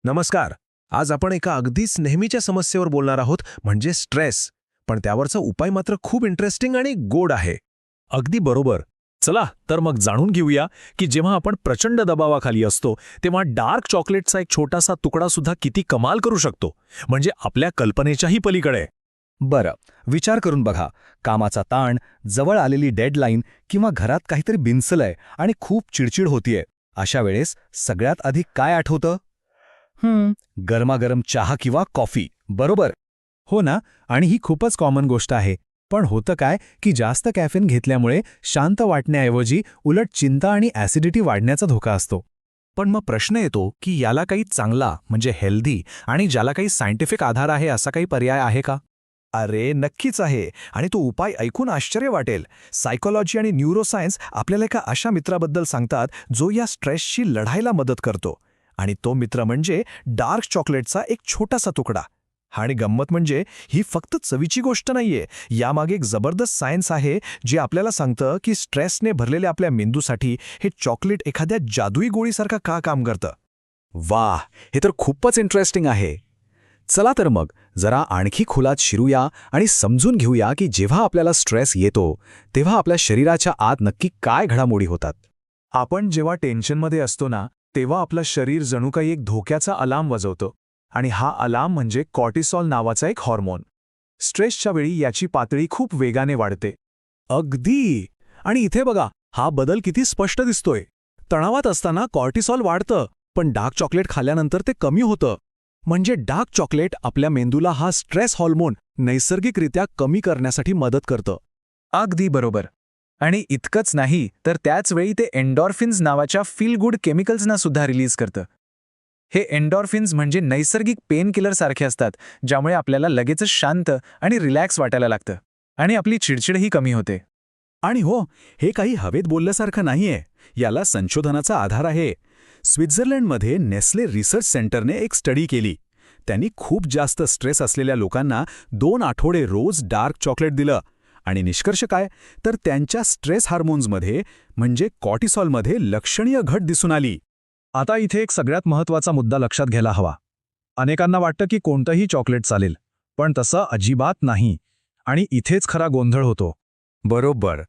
नमस्कार. आज आपण एका अगदीच नेहमीच्या समस्येवर बोलणार आहोत, म्हणजे स्ट्रेस. पण त्यावरचा उपाय मात्र खूप इंटरेस्टिंग आणि गोड आहे. अगदी बरोबर. चला तर मग जाणून घेऊया की जेव्हा आपण प्रचंड दबावाखाली असतो तेव्हा डार्क चॉकलेटचा एक छोटासा तुकडा सुद्धा किती कमाल करू शकतो, म्हणजे आपल्या कल्पनेच्याही पलीकडे. बरं, विचार करून बघा. कामाचा ताण, जवळ आलेली डेडलाईन किंवा घरात काहीतरी बिनसलंय आणि खूप चिडचिड होतीये. अशा वेळेस सगळ्यात आधी काय आठवतं? गरमागरम चहा किंवा कॉफी, बरोबर? हो ना, आणि ही खूपच कॉमन गोष्ट आहे. पण होतं काय की जास्त कॅफेन घेतल्यामुळे शांत वाटण्याऐवजी उलट चिंता आणि ॲसिडिटी वाढण्याचा धोका असतो. पण मग प्रश्न येतो की याला काही चांगला, म्हणजे हेल्दी आणि ज्याला काही सायंटिफिक आधार आहे असा काही पर्याय आहे का? अरे नक्कीच आहे, आणि तो उपाय ऐकून आश्चर्य वाटेल. सायकोलॉजी आणि न्यूरोसायन्स आपल्याला एका अशा मित्राबद्दल सांगतात जो या स्ट्रेसशी लढायला मदत करतो. आणि तो मित्र म्हणजे डार्क चॉकलेटचा एक छोटासा तुकडा. आणि गंमत म्हणजे ही फक्त चवीची गोष्ट नाहीये, यामागे एक जबरदस्त सायन्स आहे जे आपल्याला सांगतं की स्ट्रेसने भरलेल्या आपल्या मेंदूसाठी हे चॉकलेट एखाद्या जादुई गोळीसारखं का काम करतं. वाह, हे तर खूपच इंटरेस्टिंग आहे. चला तर मग जरा आणखी खोलात शिरूया आणि समजून घेऊया की जेव्हा आपल्याला स्ट्रेस येतो तेव्हा आपल्या शरीराच्या आत नक्की काय घडामोडी होतात. आपण जेव्हा टेन्शनमध्ये असतो ना, तेव्हा आपलं शरीर जणू काही एक धोक्याचा अलार्म वाजवतो. आणि हा अलार्म म्हणजे कॉर्टिसॉल नावाचा एक हॉर्मोन. स्ट्रेसच्या वेळी याची पातळी खूप वेगाने वाढते. अगदी. आणि इथे बघा, हा बदल किती स्पष्ट दिसतोय. तणावात असताना कॉर्टिसॉल वाढतं, पण डार्क चॉकलेट खाल्ल्यानंतर ते कमी होतं. म्हणजे डार्क चॉकलेट आपल्या मेंदूला हा स्ट्रेस हॉर्मोन नैसर्गिकरित्या कमी करण्यासाठी मदत करतं. अगदी बरोबर. आणि इतकंच नाही तर त्याच वेळी ते एन्डॉर्फिन्स नावाच्या फील गुड केमिकल्सना सुद्धा रिलीज करतं. हे एन्डॉर्फिन्स म्हणजे नैसर्गिक पेन किलर सारखे असतात, ज्यामुळे आपल्याला लगेचच शांत आणि रिलॅक्स वाटायला लागतं आणि आपली चिडचिडही कमी होते. आणि हो, हे काही हवेत बोलल्यासारखं नाहीये. याला संशोधनाचा आधार आहे. स्वित्झर्लंडमध्ये नेस्ले रिसर्च सेंटरने एक स्टडी केली. त्यांनी खूप जास्त स्ट्रेस असलेल्या लोकांना 2 आठवडे रोज डार्क चॉकलेट दिलं. आणि निष्कर्ष काय, तर त्यांच्या स्ट्रेस हार्मोन्समध्ये म्हणजे कॉर्टिसॉलमध्ये लक्षणीय घट दिसून आली. आता इथे एक सगळ्यात महत्त्वाचा मुद्दा लक्षात घ्यायला हवा. अनेकांना वाटतं की कोणतंही चॉकलेट चालेल, पण तसं अजिबात नाही. आणि इथेच खरा गोंधळ होतो. बरोबर.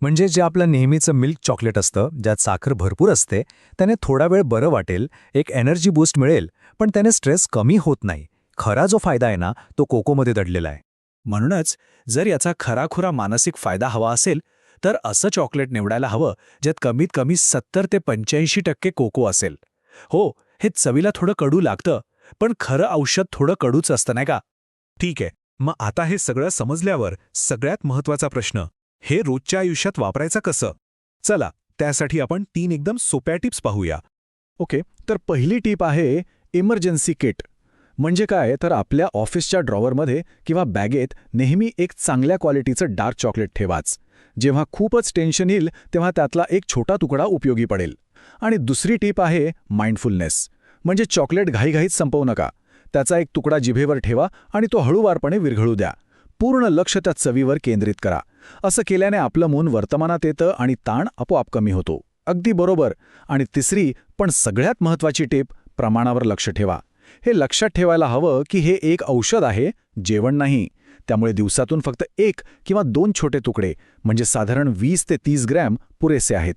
म्हणजे जे आपलं नेहमीचं मिल्क चॉकलेट असतं, ज्यात साखर भरपूर असते, त्याने थोडा वेळ बरं वाटेल, एक एनर्जी बूस्ट मिळेल, पण त्याने स्ट्रेस कमी होत नाही. खरा जो फायदा आहे ना, तो कोकोमध्ये दडलेला आहे. म्हणूनच जर याचा खराखुरा मानसिक फायदा हवा असेल तर असं चॉकलेट निवडायला हवं ज्यात कमीत कमी 70 ते 85% कोको असेल. हो, हे चवीला थोडं कडू लागतं, पण खरं औषध थोडं कडूच असतं, नाही का? ठीक आहे, मग आता हे सगळं समजल्यावर सगळ्यात महत्त्वाचा प्रश्न, हे रोजच्या आयुष्यात वापरायचं कसं? चला, त्यासाठी आपण 3 एकदम सोप्या टिप्स पाहूया. ओके, तर पहिली टीप आहे इमर्जन्सी किट. म्हणजे काय, तर आपल्या ऑफिसच्या ड्रॉवरमध्ये किंवा बॅगेत नेहमी एक चांगल्या क्वालिटीचं डार्क चॉकलेट ठेवाच. जेव्हा खूपच टेन्शन येईल तेव्हा त्यातला एक छोटा तुकडा उपयोगी पडेल. आणि दुसरी टीप आहे माइंडफुलनेस. म्हणजे चॉकलेट घाईघाईत संपवू नका. त्याचा एक तुकडा जिभेवर ठेवा आणि तो हळूवारपणे विरघळू द्या. पूर्ण लक्ष त्या चवीवर केंद्रित करा. असं केल्याने आपलं मन वर्तमानात येतं आणि ताण आपोआप कमी होतो. अगदी बरोबर. आणि तिसरी पण सगळ्यात महत्त्वाची टीप, प्रमाणावर लक्ष ठेवा. हे लक्षात ठेवायला हवं की हे एक औषध आहे, जेवण नाही. त्यामुळे दिवसातून फक्त 1 किंवा 2 छोटे तुकडे, म्हणजे साधारण 20 ते 30 ग्रॅम पुरेसे आहेत.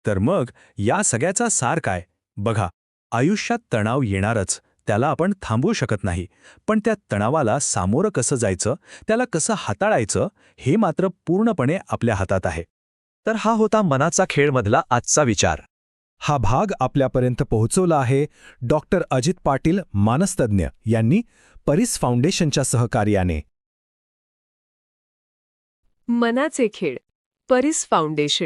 तर मग या सगळ्याचा सार काय? बघा, आयुष्यात तणाव येणारच, त्याला आपण थांबवू शकत नाही. पण त्या तणावाला सामोरं कसं जायचं, त्याला कसं हाताळायचं, हे मात्र पूर्णपणे आपल्या हातात आहे. तर हा होता मनाचा खेळमधला आजचा विचार. हा भाग आपल्यापर्यंत पोहोचवला आहे डॉक्टर अजित पाटील, मानसतज्ञ यांनी, परिस फाउंडेशनच्या सहकार्याने. मनाचे खेळ, परिस फाउंडेशन.